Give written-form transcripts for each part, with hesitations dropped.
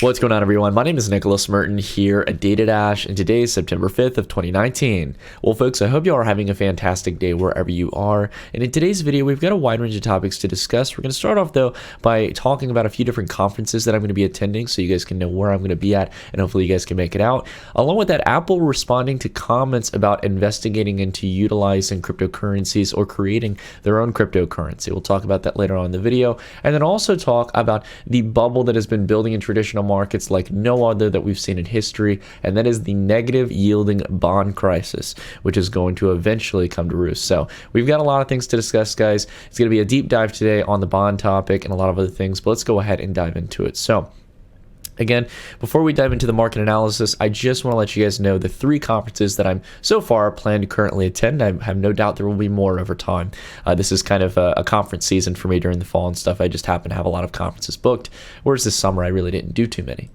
What's going on, everyone? My name is Nicholas Merton here at DataDash, and today is September 5th of 2019. Well, folks, I hope you all are having a fantastic day wherever you are. And in today's video, we've got a wide range of topics to discuss. We're going to start off, though, by talking about a few different conferences that I'm going to be attending so you guys can know where I'm going to be at, and hopefully you guys can make it out. Along with that, Apple responding to comments about investigating into utilizing cryptocurrencies or creating their own cryptocurrency. We'll talk about that later on in the video. And then also talk about the bubble that has been building in traditional markets like no other that we've seen in history, and that is the negative yielding bond crisis, which is going to eventually come to roost. So we've got a lot of things to discuss, guys. It's going to be a deep dive today on the bond topic and a lot of other things, but let's go ahead and dive into it. So again, before we dive into the market analysis, I just want to let you guys know the 3 conferences that I'm so far planned to currently attend. I have no doubt there will be more over time. This is kind of a conference season for me during the fall and stuff. I just happen to have a lot of conferences booked, whereas this summer I really didn't do too many.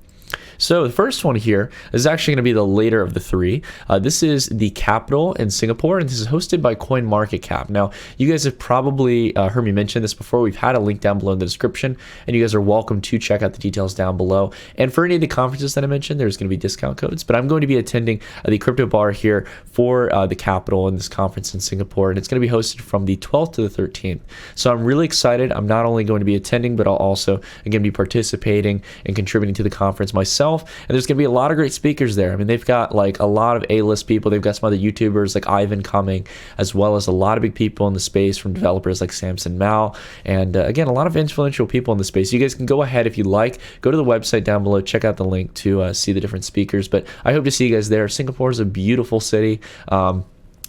So the first one here is actually going to be the later of the 3. This is the Capital in Singapore, and this is hosted by CoinMarketCap. Now, you guys have probably heard me mention this before. We've had a link down below in the description, and you guys are welcome to check out the details down below. And for any of the conferences that I mentioned, there's going to be discount codes, but I'm going to be attending the crypto bar here for the Capital in this conference in Singapore, and it's going to be hosted from the 12th to the 13th. So I'm really excited. I'm not only going to be attending, but I'll also, again, be participating and contributing to the conference myself. And there's going to be a lot of great speakers there. I mean, they've got like a lot of A-list people. They've got some other YouTubers like Ivan coming, as well as a lot of big people in the space from developers like Samson Mao. And again, a lot of influential people in the space. You guys can go ahead if you like. Go to the website down below. Check out the link to see the different speakers. But I hope to see you guys there. Singapore is a beautiful city.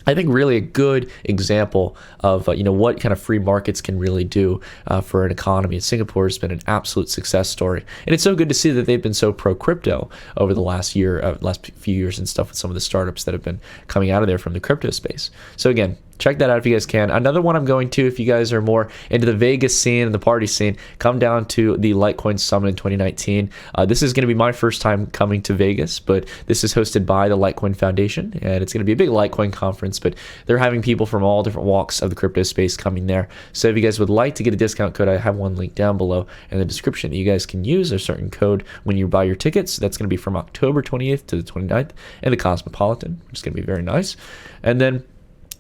I think really a good example of what kind of free markets can really do for an economy. Singapore has been an absolute success story, and it's so good to see that they've been so pro crypto over the last few years and stuff with some of the startups that have been coming out of there from the crypto space. So again, check that out if you guys can. Another one I'm going to, if you guys are more into the Vegas scene and the party scene, come down to the Litecoin Summit in 2019. This is going to be my first time coming to Vegas, but this is hosted by the Litecoin Foundation, and it's going to be a big Litecoin conference, but they're having people from all different walks of the crypto space coming there. So if you guys would like to get a discount code, I have one link down below in the description that you guys can use a certain code when you buy your tickets. That's going to be from October 28th to the 29th in the Cosmopolitan, which is going to be very nice. And then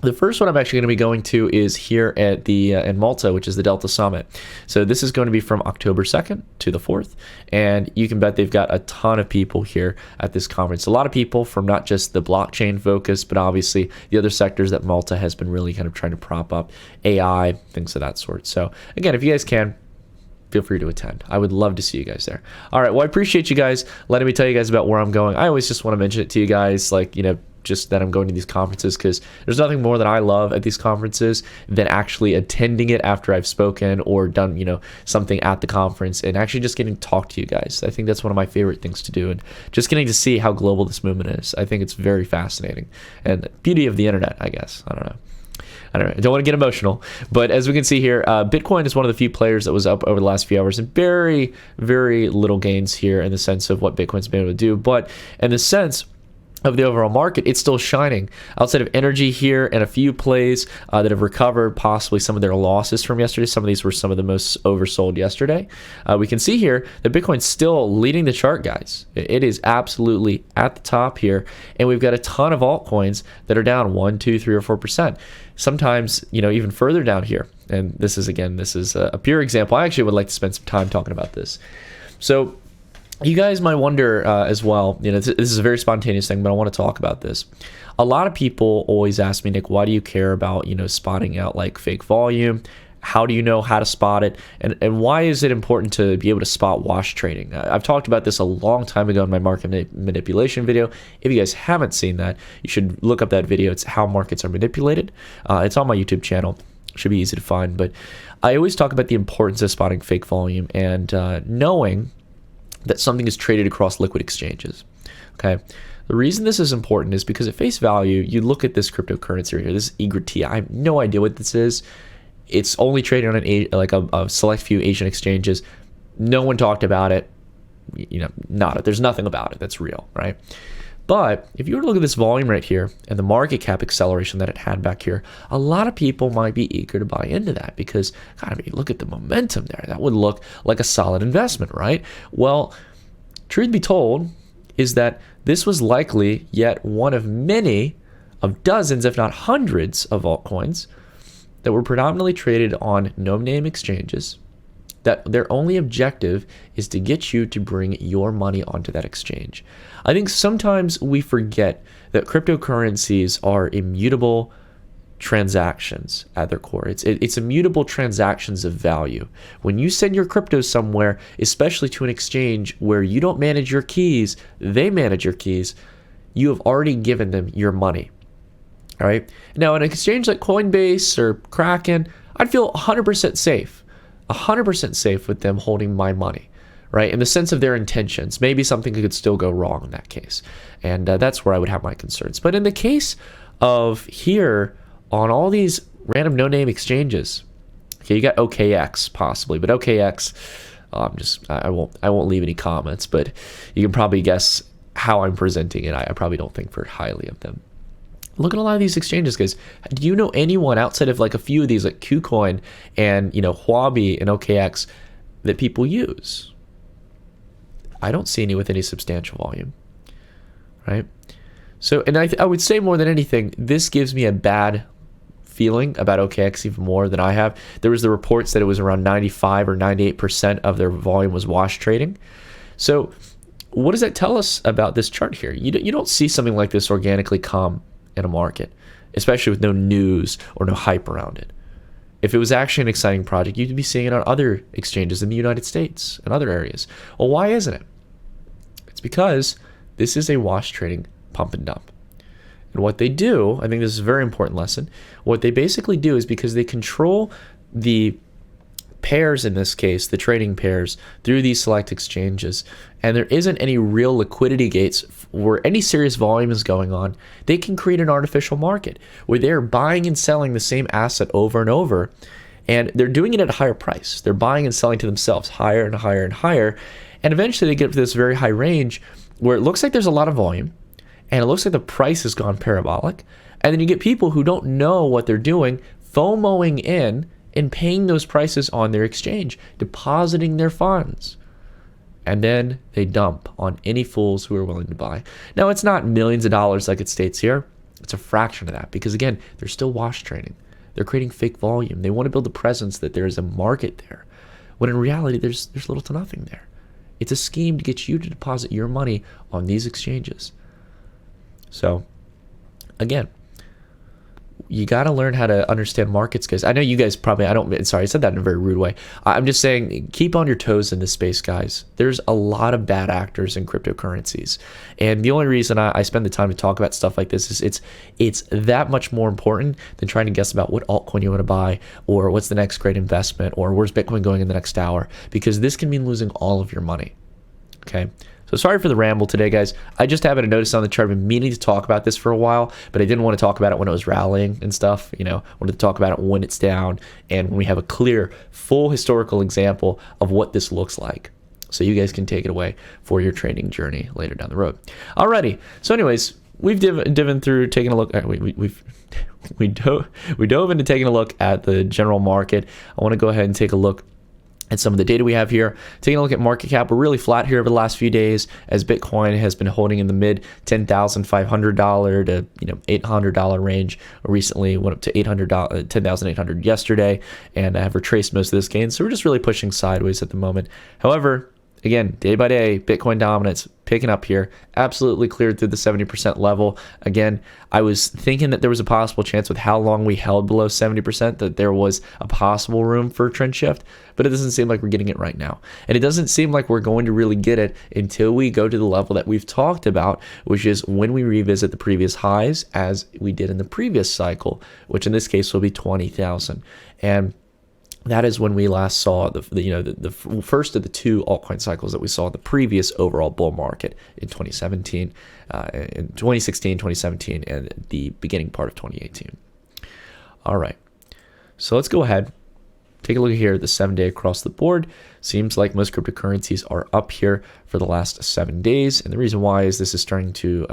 the first one I'm actually going to be going to is here at the in Malta, which is the Delta Summit. So this is going to be from October 2nd to the 4th, and you can bet they've got a ton of people here at this conference. A lot of people from not just the blockchain focus, but obviously the other sectors that Malta has been really kind of trying to prop up, AI, things of that sort. So again, if you guys can, feel free to attend. I would love to see you guys there. All right, well, I appreciate you guys letting me tell you guys about where I'm going. I always just want to mention it to you guys, like, just that I'm going to these conferences, because there's nothing more that I love at these conferences than actually attending it after I've spoken or done, something at the conference, and actually just getting to talk to you guys. I think that's one of my favorite things to do, and just getting to see how global this movement is. I think it's very fascinating, and the beauty of the internet, I guess. I don't know. I don't want to get emotional, but as we can see here, Bitcoin is one of the few players that was up over the last few hours, and very, very little gains here in the sense of what Bitcoin's been able to do. But in the sense of the overall market, it's still shining. Outside of energy here and a few plays that have recovered possibly some of their losses from yesterday. Some of these were some of the most oversold yesterday. We can see here that Bitcoin's still leading the chart, guys. It is absolutely at the top here, and we've got a ton of altcoins that are down 1, 2, 3, or 4%. Sometimes, even further down here. And this is a pure example. I actually would like to spend some time talking about this. So you guys might wonder as well, this is a very spontaneous thing, but I want to talk about this. A lot of people always ask me, Nick, why do you care about, spotting out like fake volume? How do you know how to spot it? And why is it important to be able to spot wash trading? I've talked about this a long time ago in my market manipulation video. If you guys haven't seen that, you should look up that video. It's how markets are manipulated. It's on my YouTube channel. Should be easy to find. But I always talk about the importance of spotting fake volume and knowing that something is traded across liquid exchanges. Okay. The reason this is important is because at face value, you look at this cryptocurrency right here. This is EGRT. I have no idea what this is. It's only traded on a select few Asian exchanges. No one talked about it. Nada. There's nothing about it that's real, right? But if you were to look at this volume right here and the market cap acceleration that it had back here, a lot of people might be eager to buy into that because, God, I mean, look at the momentum there. That would look like a solid investment, right? Well, truth be told, is that this was likely yet one of many of dozens, if not hundreds, of altcoins that were predominantly traded on no-name exchanges, that their only objective is to get you to bring your money onto that exchange. I think sometimes we forget that cryptocurrencies are immutable transactions at their core. It's immutable transactions of value. When you send your crypto somewhere, especially to an exchange where you don't manage your keys, they manage your keys, you have already given them your money. All right. Now, an exchange like Coinbase or Kraken, I'd feel 100% safe, 100% safe with them holding my money, right? In the sense of their intentions. Maybe something could still go wrong in that case. And that's where I would have my concerns. But in the case of here, on all these random no-name exchanges, okay, you got OKX possibly, but OKX, I won't leave any comments, but you can probably guess how I'm presenting it. I probably don't think very highly of them. Look at a lot of these exchanges, guys. Do you know anyone outside of like a few of these, like KuCoin and Huobi and OKX, that people use? I don't see any with any substantial volume, right? So, and I would say more than anything, this gives me a bad feeling about OKX even more than I have. There was the reports that it was around 95 or 98% of their volume was wash trading. So, what does that tell us about this chart here? You don't see something like this organically come in a market, especially with no news or no hype around it. If it was actually an exciting project, you'd be seeing it on other exchanges in the United States and other areas. Well, why isn't it? It's because this is a wash trading pump and dump. And what they do, I think this is a very important lesson, what they basically do is because they control the pairs, in this case, the trading pairs, through these select exchanges, and there isn't any real liquidity gates where any serious volume is going on, they can create an artificial market where they're buying and selling the same asset over and over, and they're doing it at a higher price. They're buying and selling to themselves higher and higher and higher, and eventually they get up to this very high range where it looks like there's a lot of volume, and it looks like the price has gone parabolic, and then you get people who don't know what they're doing, FOMOing in and paying those prices on their exchange, depositing their funds. And then they dump on any fools who are willing to buy. Now, it's not millions of dollars like it states here. It's a fraction of that because, again, they're still wash trading. They're creating fake volume. They want to build the presence that there is a market there, when in reality, there's little to nothing there. It's a scheme to get you to deposit your money on these exchanges. So, again, you got to learn how to understand markets, guys. I know you guys probably, sorry, I said that in a very rude way. I'm just saying, keep on your toes in this space, guys. There's a lot of bad actors in cryptocurrencies. And the only reason I spend the time to talk about stuff like this is it's that much more important than trying to guess about what altcoin you want to buy or what's the next great investment or where's Bitcoin going in the next hour, because this can mean losing all of your money. Okay. So sorry for the ramble today, guys. I just happened to notice on the chart, I've been meaning to talk about this for a while, but I didn't want to talk about it when it was rallying and stuff. I wanted to talk about it when it's down and when we have a clear, full historical example of what this looks like. So you guys can take it away for your trading journey later down the road. Alrighty. So anyways, we've dived through taking a look. We dove into taking a look at the general market. I want to go ahead and take a look and some of the data we have here. Taking a look at market cap, we're really flat here over the last few days as Bitcoin has been holding in the mid $10,500 to $800 range. Recently went up to $10,800 yesterday, and I have retraced most of this gain. So we're just really pushing sideways at the moment. However, again, day by day, Bitcoin dominance picking up here, absolutely cleared through the 70% level. Again, I was thinking that there was a possible chance with how long we held below 70% that there was a possible room for a trend shift, but it doesn't seem like we're getting it right now. And it doesn't seem like we're going to really get it until we go to the level that we've talked about, which is when we revisit the previous highs as we did in the previous cycle, which in this case will be 20,000. And that is when we last saw the first of the two altcoin cycles that we saw in the previous overall bull market in 2017, in 2016, 2017, and the beginning part of 2018. All right, so let's go ahead, take a look here at the 7-day across the board. Seems like most cryptocurrencies are up here for the last 7 days, and the reason why is this is starting to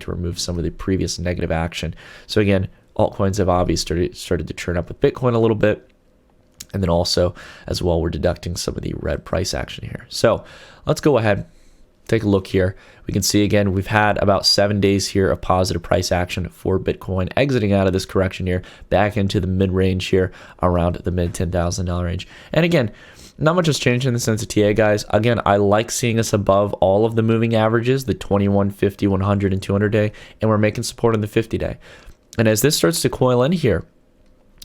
remove some of the previous negative action. So again, altcoins have obviously started to turn up with Bitcoin a little bit. And then also, as well, we're deducting some of the red price action here. So let's go ahead take a look here. We can see again, we've had about 7 days here of positive price action for Bitcoin, exiting out of this correction here back into the mid-range here around the mid $10,000 range. And again, not much has changed in the sense of TA, guys. Again, I like seeing us above all of the moving averages, the 21, 50, 100, and 200 day, and we're making support on the 50 day. And as this starts to coil in here,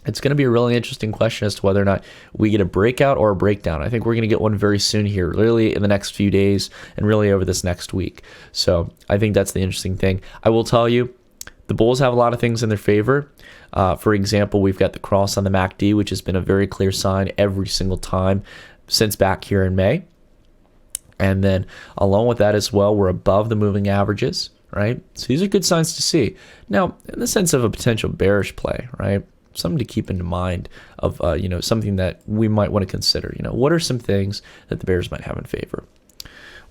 it's going to be a really interesting question as to whether or not we get a breakout or a breakdown. I think we're going to get one very soon here, really in the next few days and really over this next week. So I think that's the interesting thing. I will tell you, the bulls have a lot of things in their favor. For example, we've got the cross on the MACD, which has been a very clear sign every single time since back here in May. And then along with that as well, we're above the moving averages, right? So these are good signs to see. Now, in the sense of a potential bearish play, right? Something to keep in mind of, something that we might want to consider. What are some things that the bears might have in favor?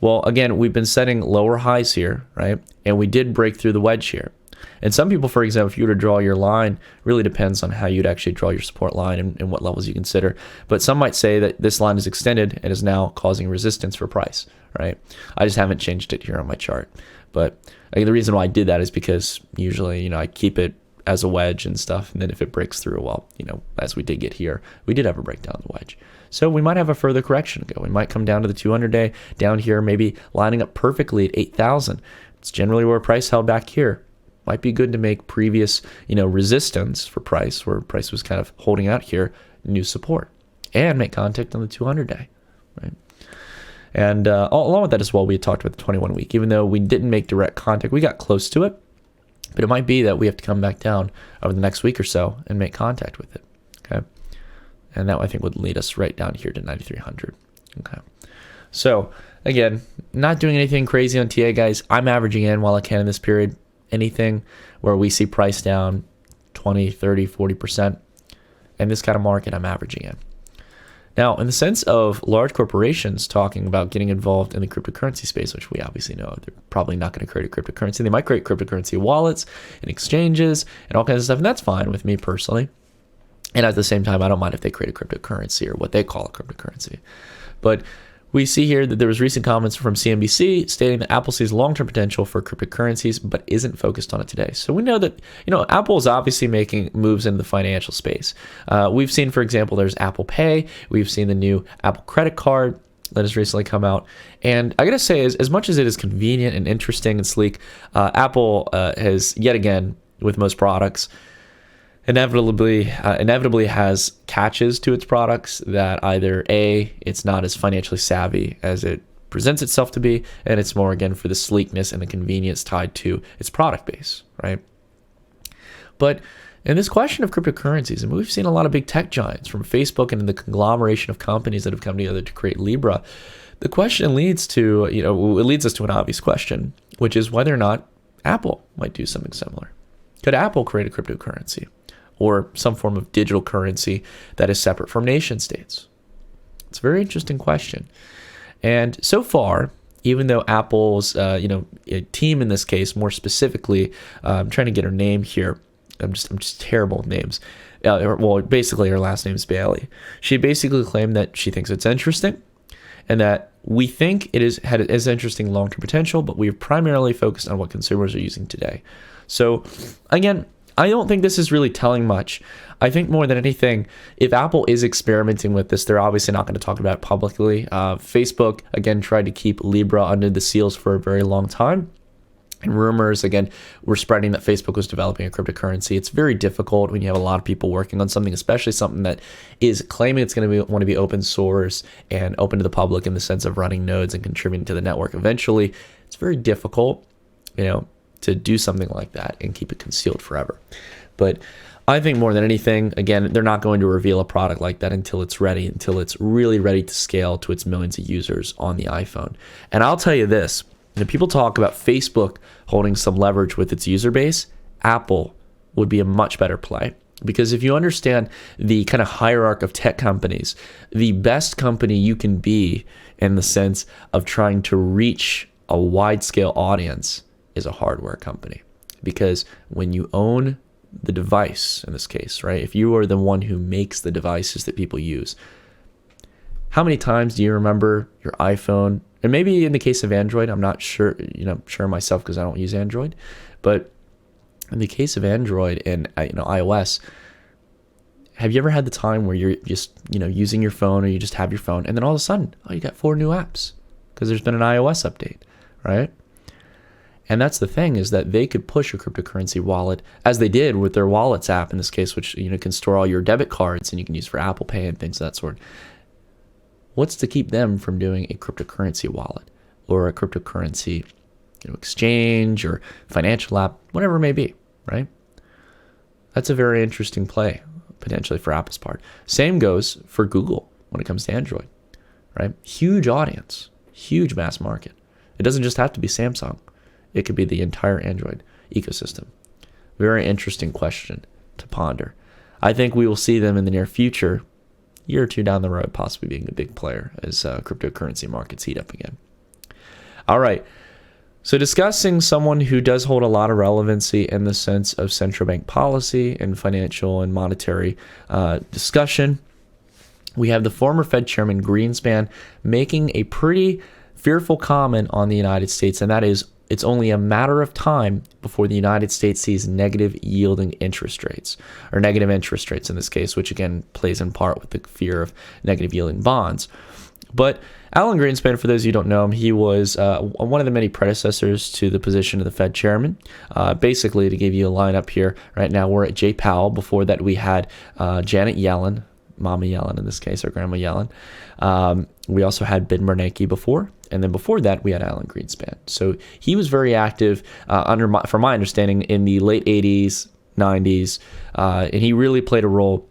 Well, again, we've been setting lower highs here, right? And we did break through the wedge here. And some people, for example, if you were to draw your line, really depends on how you'd actually draw your support line and what levels you consider. But some might say that this line is extended and is now causing resistance for price, right? I just haven't changed it here on my chart. But the reason why I did that is because usually, I keep it as a wedge and stuff. And then if it breaks through, well, as we did get here, we did have a breakdown of the wedge. So we might have a further correction to go. We might come down to the 200 day down here, maybe lining up perfectly at 8,000. It's generally where price held back here. Might be good to make previous, resistance for price, where price was kind of holding out here, new support, and make contact on the 200 day, right? And along with that as well, we had talked about the 21 week. Even though we didn't make direct contact, we got close to it, but it might be that we have to come back down over the next week or so and make contact with it, okay? And that I think would lead us right down here to 9,300, okay? So again, not doing anything crazy on TA, guys. I'm averaging in while I can in this period. Anything where we see price down 20, 30, 40%. In this kind of market, I'm averaging in. Now, in the sense of large corporations talking about getting involved in the cryptocurrency space, which we obviously know they're probably not going to create a cryptocurrency. They might create cryptocurrency wallets and exchanges and all kinds of stuff, and that's fine with me personally. And at the same time, I don't mind if they create a cryptocurrency or what they call a cryptocurrency. But we see here that there was recent comments from CNBC stating that Apple sees long-term potential for cryptocurrencies, but isn't focused on it today. So we know that, Apple is obviously making moves into the financial space. We've seen, for example, there's Apple Pay. We've seen the new Apple credit card that has recently come out. And I got to say, as much as it is convenient and interesting and sleek, Apple has yet again, with most products, inevitably has catches to its products that either A, it's not as financially savvy as it presents itself to be, and it's more, again, for the sleekness and the convenience tied to its product base, right? But in this question of cryptocurrencies, and we've seen a lot of big tech giants from Facebook and the conglomeration of companies that have come together to create Libra, the question leads to, it leads us to an obvious question, which is whether or not Apple might do something similar. Could Apple create a cryptocurrency or some form of digital currency that is separate from nation states? It's a very interesting question. And so far, even though Apple's, a team in this case, more specifically, I'm trying to get her name here. I'm just terrible with names. Well, basically her last name is Bailey. She basically claimed that she thinks it's interesting and that we think it is interesting long-term potential, but we've primarily focused on what consumers are using today. So again, I don't think this is really telling much. I think more than anything, if Apple is experimenting with this, they're obviously not going to talk about it publicly. Facebook, again, tried to keep Libra under the seals for a very long time. And rumors, again, were spreading that Facebook was developing a cryptocurrency. It's very difficult when you have a lot of people working on something, especially something that is claiming it's going to want to be open source and open to the public in the sense of running nodes and contributing to the network. Eventually, it's very difficult, to do something like that and keep it concealed forever. But I think more than anything, again, they're not going to reveal a product like that until it's ready, until it's really ready to scale to its millions of users on the iPhone. And I'll tell you this, people talk about Facebook holding some leverage with its user base. Apple would be a much better play. Because if you understand the kind of hierarchy of tech companies, the best company you can be in the sense of trying to reach a wide-scale audience is a hardware company. Because when you own the device, in this case, right, if you are the one who makes the devices that people use, how many times do you remember your iPhone And maybe in the case of Android, I'm not sure, sure myself because I don't use Android, but in the case of Android and iOS, have you ever had the time where you're just using your phone, or you just have your phone, and then all of a sudden, oh, you got 4 new apps because there's been an iOS update, right? And that's the thing, is that they could push a cryptocurrency wallet, as they did with their Wallets app in this case, which can store all your debit cards and you can use for Apple Pay and things of that sort. What's to keep them from doing a cryptocurrency wallet or a cryptocurrency exchange or financial app, whatever it may be, right? That's a very interesting play potentially for Apple's part. Same goes for Google when it comes to Android, right? Huge audience, huge mass market. It doesn't just have to be Samsung. It could be the entire Android ecosystem. Very interesting question to ponder. I think we will see them in the near future, year or two down the road, possibly being a big player as cryptocurrency markets heat up again. All right. So discussing someone who does hold a lot of relevancy in the sense of central bank policy and financial and monetary discussion, we have the former Fed Chairman Greenspan making a pretty fearful comment on the United States, and that is, it's only a matter of time before the United States sees negative yielding interest rates, or negative interest rates in this case, which again plays in part with the fear of negative yielding bonds. But Alan Greenspan, for those of you who don't know him, he was one of the many predecessors to the position of the Fed chairman. Basically, to give you a lineup here, right now we're at Jay Powell. Before that, we had Janet Yellen, Mama Yellen in this case, or Grandma Yellen. We also had Ben Bernanke before. And then before that, we had Alan Greenspan. So he was very active, from my understanding, in the late 80s, 90s. And he really played a role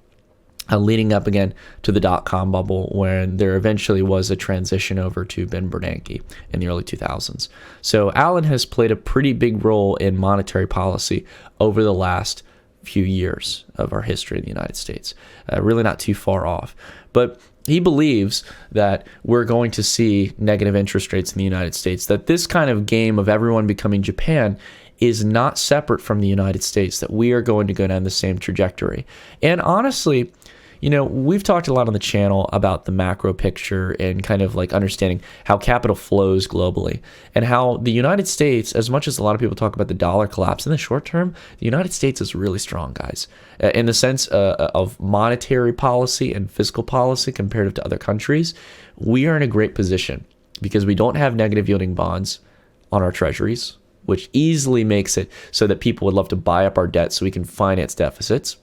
leading up again to the dot-com bubble, when there eventually was a transition over to Ben Bernanke in the early 2000s. So Alan has played a pretty big role in monetary policy over the last few years of our history in the United States. Really not too far off. But he believes that we're going to see negative interest rates in the United States, that this kind of game of everyone becoming Japan is not separate from the United States, that we are going to go down the same trajectory. And honestly, we've talked a lot on the channel about the macro picture and kind of like understanding how capital flows globally, and how the United States, as much as a lot of people talk about the dollar collapse in the short term, the United States is really strong, guys, in the sense of monetary policy and fiscal policy compared to other countries. We are in a great position because we don't have negative yielding bonds on our treasuries, which easily makes it so that people would love to buy up our debt so we can finance deficits.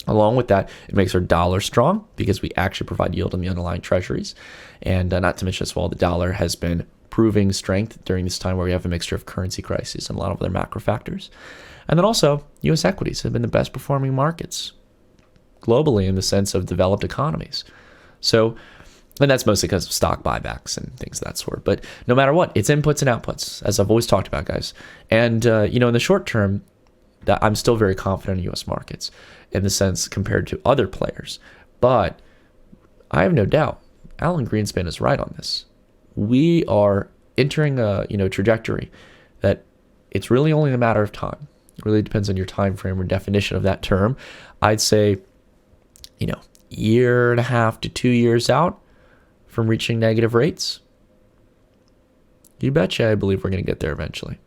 Along with that, it makes our dollar strong because we actually provide yield on the underlying treasuries. And not to mention as well, the dollar has been proving strength during this time where we have a mixture of currency crises and a lot of other macro factors. And then also, U.S. equities have been the best performing markets globally in the sense of developed economies. So, and that's mostly because of stock buybacks and things of that sort. But no matter what, it's inputs and outputs, as I've always talked about, guys. And, in the short term, that I'm still very confident in U.S. markets in the sense compared to other players. But I have no doubt Alan Greenspan is right on this. We are entering a trajectory that it's really only a matter of time. It really depends on your time frame or definition of that term. I'd say, year and a half to 2 years out from reaching negative rates. You betcha I believe we're going to get there eventually.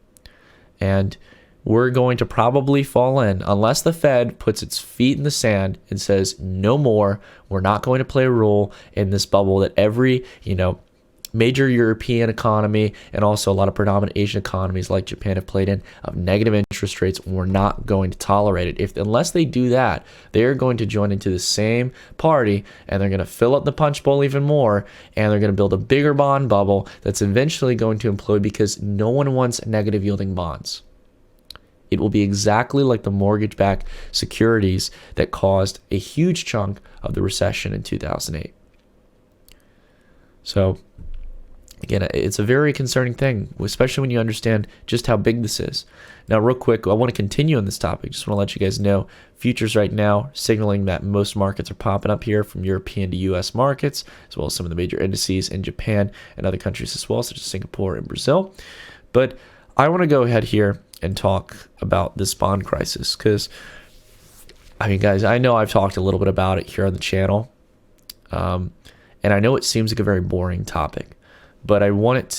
And we're going to probably fall in unless the Fed puts its feet in the sand and says, no more, we're not going to play a role in this bubble that every, major European economy and also a lot of predominant Asian economies like Japan have played in, of negative interest rates. We're not going to tolerate it. Unless they do that, they're going to join into the same party, and they're going to fill up the punch bowl even more, and they're going to build a bigger bond bubble that's eventually going to implode because no one wants negative yielding bonds. It will be exactly like the mortgage-backed securities that caused a huge chunk of the recession in 2008. So, again, it's a very concerning thing, especially when you understand just how big this is. Now, real quick, I want to continue on this topic. Just want to let you guys know, futures right now signaling that most markets are popping up here, from European to U.S. markets, as well as some of the major indices in Japan and other countries as well, such as Singapore and Brazil. But I want to go ahead here and talk about this bond crisis because, guys, I know I've talked a little bit about it here on the channel, and I know it seems like a very boring topic, but I want it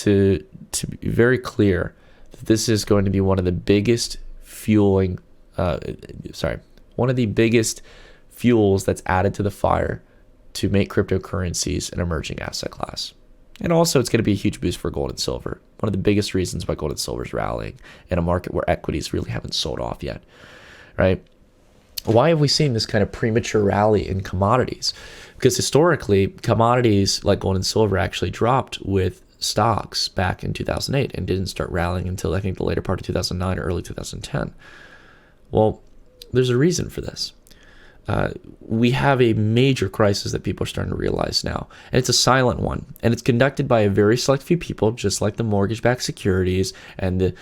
to be very clear that this is going to be one of the biggest one of the biggest fuels that's added to the fire to make cryptocurrencies an emerging asset class. And also, it's going to be a huge boost for gold and silver. One of the biggest reasons why gold and silver is rallying in a market where equities really haven't sold off yet, right? Why have we seen this kind of premature rally in commodities? Because historically, commodities like gold and silver actually dropped with stocks back in 2008 and didn't start rallying until I think the later part of 2009 or early 2010. Well, there's a reason for this. We have a major crisis that people are starting to realize now, and it's a silent one, and it's conducted by a very select few people, just like the mortgage-backed securities and the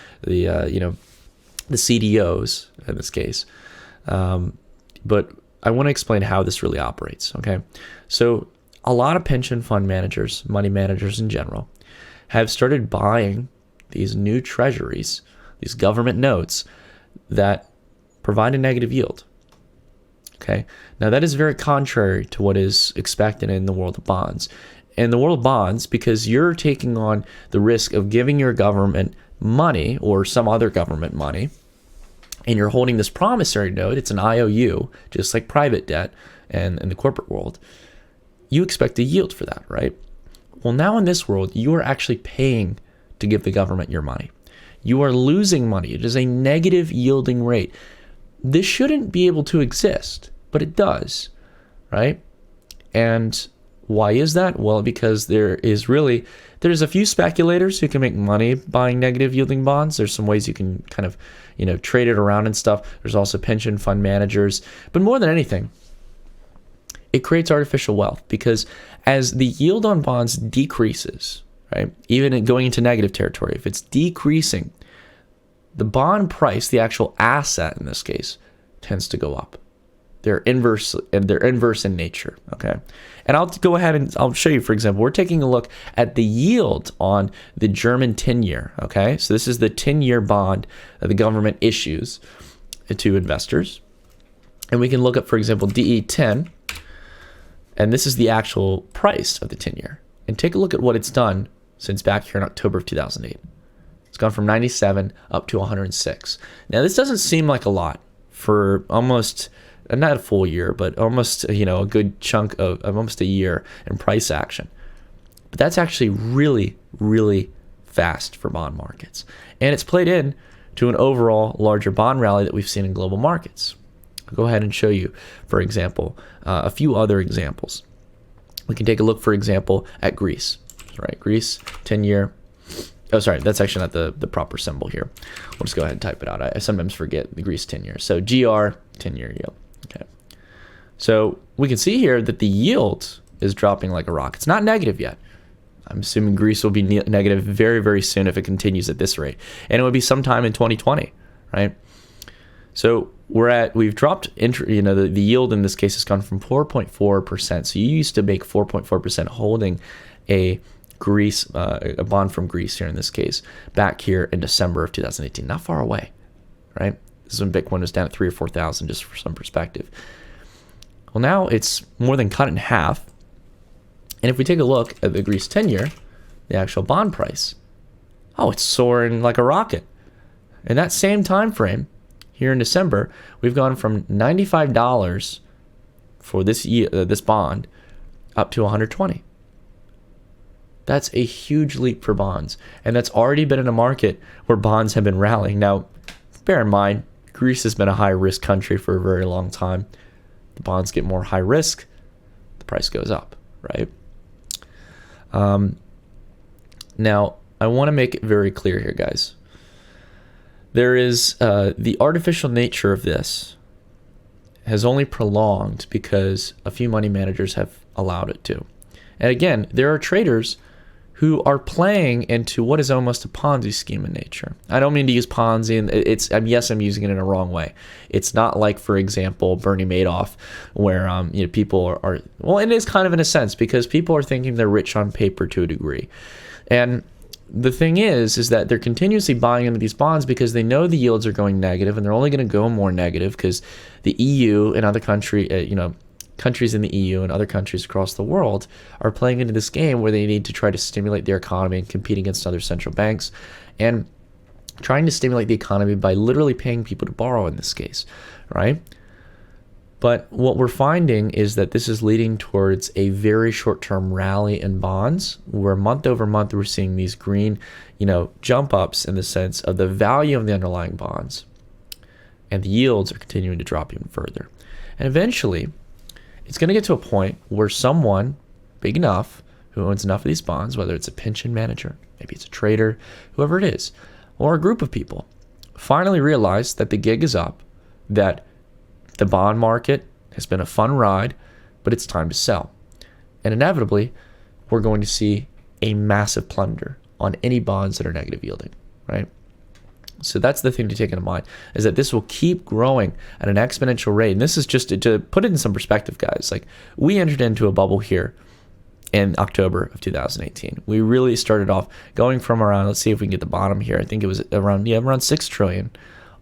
CDOs in this case. But I want to explain how this really operates. Okay, so a lot of pension fund managers, money managers in general, have started buying these new treasuries, these government notes that provide a negative yield. Okay, now that is very contrary to what is expected in the world of bonds. In the world of bonds, because you're taking on the risk of giving your government money or some other government money, and you're holding this promissory note, it's an IOU, just like private debt and in the corporate world, you expect a yield for that, right? Well, now in this world, you are actually paying to give the government your money. You are losing money. It is a negative yielding rate. This shouldn't be able to exist, but it does, right? And why is that? Well, because there's a few speculators who can make money buying negative yielding bonds. There's some ways you can kind of, trade it around and stuff. There's also pension fund managers. But more than anything, it creates artificial wealth, because as the yield on bonds decreases, right, even going into negative territory, if it's decreasing, the bond price, the actual asset in this case, tends to go up. They're inverse in nature, okay? And I'll go ahead and I'll show you, for example, we're taking a look at the yield on the German 10-year, okay? So this is the 10-year bond that the government issues to investors. And we can look up, for example, DE10, and this is the actual price of the 10-year. And take a look at what it's done since back here in October of 2008. It's gone from 97 up to 106. Now, this doesn't seem like a lot for almost, not a full year, but almost, a good chunk of almost a year in price action. But that's actually really, really fast for bond markets. And it's played in to an overall larger bond rally that we've seen in global markets. I'll go ahead and show you, for example, a few other examples. We can take a look, for example, at Greece. Right, Greece, 10-year. Oh, sorry, that's actually not the proper symbol here. We'll just go ahead and type it out. I sometimes forget the Greece 10-year. So GR, 10-year yield. Okay. So we can see here that the yield is dropping like a rock. It's not negative yet. I'm assuming Greece will be negative very, very soon if it continues at this rate. And it would be sometime in 2020, right? So we've dropped, the yield in this case has gone from 4.4%. So you used to make 4.4% holding a bond from Greece here in this case, back here in December of 2018, not far away, right? This is when Bitcoin was down at 3,000 or 4,000, just for some perspective. Well, now it's more than cut in half. And if we take a look at the Greece 10-year, the actual bond price, it's soaring like a rocket. In that same time frame, here in December, we've gone from $95 for this bond up to $120. That's a huge leap for bonds, and that's already been in a market where bonds have been rallying. Now, bear in mind, Greece has been a high-risk country for a very long time. The bonds get more high risk, the price goes up, right? Now, I want to make it very clear here, guys. There is the artificial nature of this has only prolonged because a few money managers have allowed it to. And again, there are traders who are playing into what is almost a Ponzi scheme in nature. I don't mean to use Ponzi, and yes, I'm using it in a wrong way. It's not like, for example, Bernie Madoff, where people are well, it is kind of in a sense, because people are thinking they're rich on paper to a degree. And the thing is that they're continuously buying into these bonds because they know the yields are going negative, and they're only going to go more negative because the EU and other countries in the EU and other countries across the world are playing into this game where they need to try to stimulate their economy and compete against other central banks, and trying to stimulate the economy by literally paying people to borrow in this case, right? But what we're finding is that this is leading towards a very short-term rally in bonds, where month over month we're seeing these green, jump ups in the sense of the value of the underlying bonds, and the yields are continuing to drop even further. And eventually, it's going to get to a point where someone big enough who owns enough of these bonds, whether it's a pension manager, maybe it's a trader, whoever it is, or a group of people, finally realize that the gig is up, that the bond market has been a fun ride, but it's time to sell. And inevitably, we're going to see a massive plunder on any bonds that are negative yielding, right? So that's the thing to take into mind, is that this will keep growing at an exponential rate. And this is just to put it in some perspective, guys. Like, we entered into a bubble here in October of 2018. We really started off going from around, let's see if we can get the bottom here. I think it was around 6 trillion,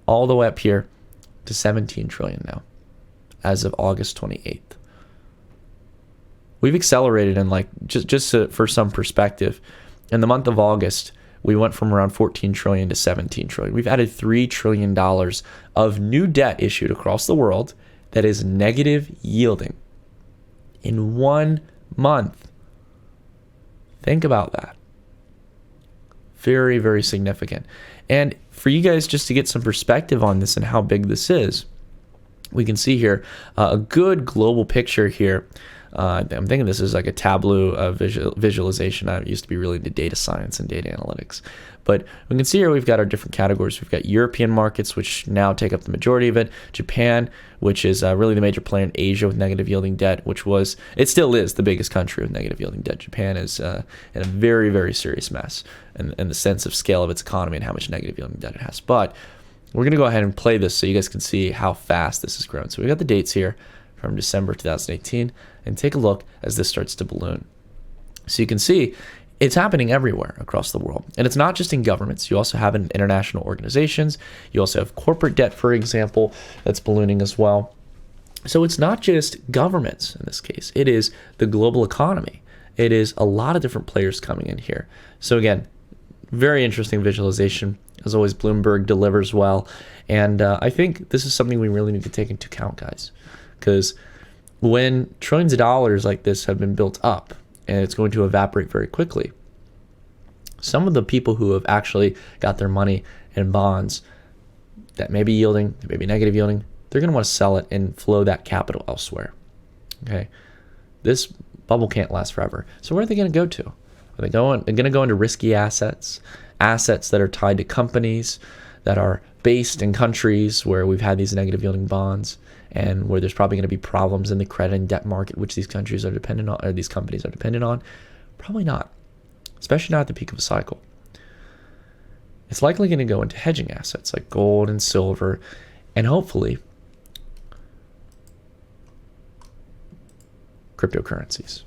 all the way up here to 17 trillion now, as of August 28th. We've accelerated in, like, for some perspective, in the month of August, we went from around 14 trillion to 17 trillion. We've added $3 trillion of new debt issued across the world that is negative yielding in 1 month. Think about that. Very, very significant. And for you guys just to get some perspective on this and how big this is, we can see here a good global picture here. I'm thinking this is like a Tableau visualization. I used to be really into data science and data analytics. But we can see here we've got our different categories. We've got European markets, which now take up the majority of it. Japan, which is really the major player in Asia with negative yielding debt, it still is the biggest country with negative yielding debt. Japan is in a very, very serious mess in the sense of scale of its economy and how much negative yielding debt it has. But we're going to go ahead and play this so you guys can see how fast this has grown. So we got the dates here from December 2018, and take a look as this starts to balloon. So you can see it's happening everywhere across the world. And it's not just in governments. You also have it in international organizations. You also have corporate debt, for example, that's ballooning as well. So it's not just governments in this case. It is the global economy. It is a lot of different players coming in here. So again, very interesting visualization. As always, Bloomberg delivers well. And I think this is something we really need to take into account, guys. Because when trillions of dollars like this have been built up, and it's going to evaporate very quickly, some of the people who have actually got their money in bonds that may be yielding, that may be negative yielding, they're going to want to sell it and flow that capital elsewhere. Okay, this bubble can't last forever. So where are they going to go to? Are they going to go into risky assets that are tied to companies that are based in countries where we've had these negative yielding bonds, and where there's probably going to be problems in the credit and debt market, which these countries are dependent on, or these companies are dependent on? Probably not, especially not at the peak of a cycle. It's likely going to go into hedging assets like gold and silver, and hopefully cryptocurrencies.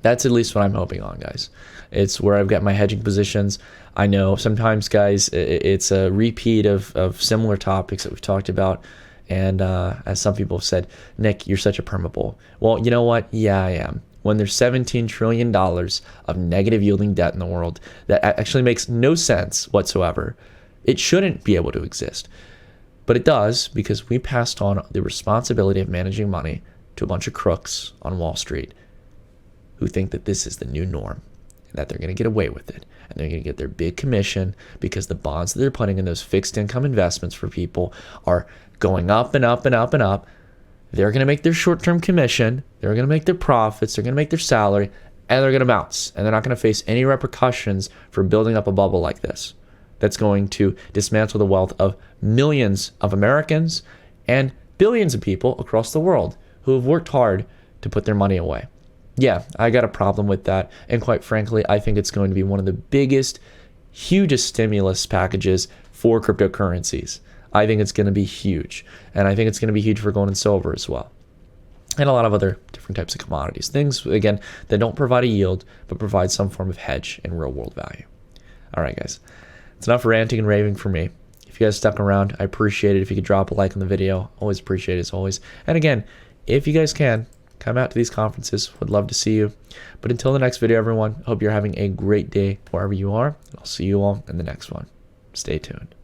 That's at least what I'm hoping on, guys. It's where I've got my hedging positions. I know sometimes, guys, it's a repeat of similar topics that we've talked about. And as some people have said, Nick, you're such a perma bull. Well, you know what? Yeah, I am. When there's $17 trillion of negative yielding debt in the world that actually makes no sense whatsoever, it shouldn't be able to exist. But it does, because we passed on the responsibility of managing money to a bunch of crooks on Wall Street who think that this is the new norm and that they're going to get away with it. And they're going to get their big commission because the bonds that they're putting in those fixed income investments for people are going up and up and up and up. They're going to make their short-term commission. They're going to make their profits. They're going to make their salary, and they're going to bounce. And they're not going to face any repercussions for building up a bubble like this that's going to dismantle the wealth of millions of Americans and billions of people across the world who have worked hard to put their money away. Yeah, I got a problem with that. And quite frankly, I think it's going to be one of the biggest, hugest stimulus packages for cryptocurrencies. I think it's going to be huge. And I think it's going to be huge for gold and silver as well. And a lot of other different types of commodities. Things, again, that don't provide a yield, but provide some form of hedge and real world value. All right, guys. It's enough ranting and raving for me. If you guys stuck around, I appreciate it. If you could drop a like on the video, always appreciate it as always. And again, if you guys can, come out to these conferences. Would love to see you. But until the next video, everyone, hope you're having a great day wherever you are. I'll see you all in the next one. Stay tuned.